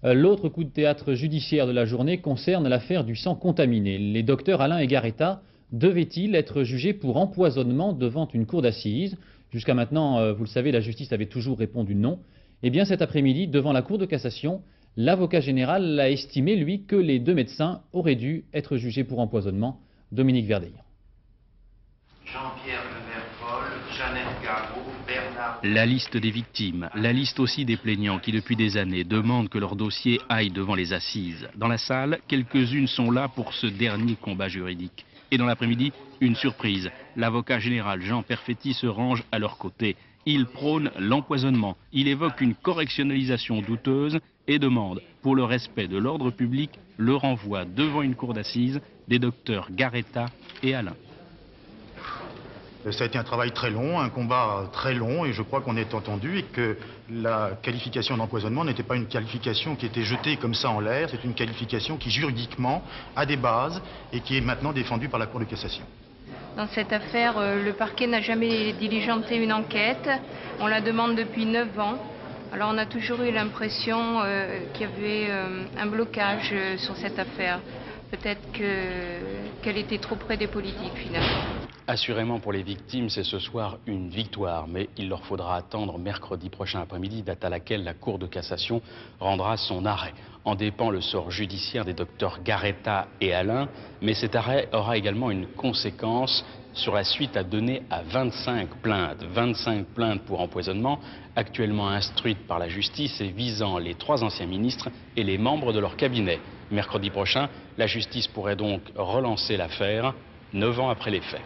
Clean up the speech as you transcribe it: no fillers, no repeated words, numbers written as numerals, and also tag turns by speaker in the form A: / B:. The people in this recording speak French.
A: L'autre coup de théâtre judiciaire de la journée concerne l'affaire du sang contaminé. Les docteurs Alain et Garetta devaient-ils être jugés pour empoisonnement devant une cour d'assises? Jusqu'à maintenant, vous le savez, la justice avait toujours répondu non. Eh bien, cet après-midi, devant la Cour de cassation, l'avocat général a estimé, lui, que les deux médecins auraient dû être jugés pour empoisonnement. Dominique Verdeillan.
B: Jean-Pierre Leverpol, Jeannette Garot, Bernard...
C: La liste des victimes, la liste aussi des plaignants qui depuis des années demandent que leur dossier aille devant les assises. Dans la salle, quelques-unes sont là pour ce dernier combat juridique. Et dans l'après-midi, une surprise. L'avocat général Jean Perfetti se range à leur côté. Il prône l'empoisonnement. Il évoque une correctionnalisation douteuse et demande, pour le respect de l'ordre public, le renvoi devant une cour d'assises des docteurs Garetta et Alain.
D: Ça a été un travail très long, un combat très long, et je crois qu'on est entendu et que la qualification d'empoisonnement n'était pas une qualification qui était jetée comme ça en l'air, c'est une qualification qui juridiquement a des bases et qui est maintenant défendue par la Cour de cassation.
E: Dans cette affaire, le parquet n'a jamais diligenté une enquête. On la demande depuis 9 ans. Alors on a toujours eu l'impression qu'il y avait un blocage sur cette affaire. Peut-être qu'elle était trop près des politiques finalement.
C: Assurément pour les victimes, c'est ce soir une victoire, mais il leur faudra attendre mercredi prochain après-midi, date à laquelle la Cour de cassation rendra son arrêt. En dépend le sort judiciaire des docteurs Garetta et Alain, mais cet arrêt aura également une conséquence sur la suite à donner à 25 plaintes pour empoisonnement, actuellement instruites par la justice et visant les 3 anciens ministres et les membres de leur cabinet. Mercredi prochain, la justice pourrait donc relancer l'affaire, 9 ans après les faits.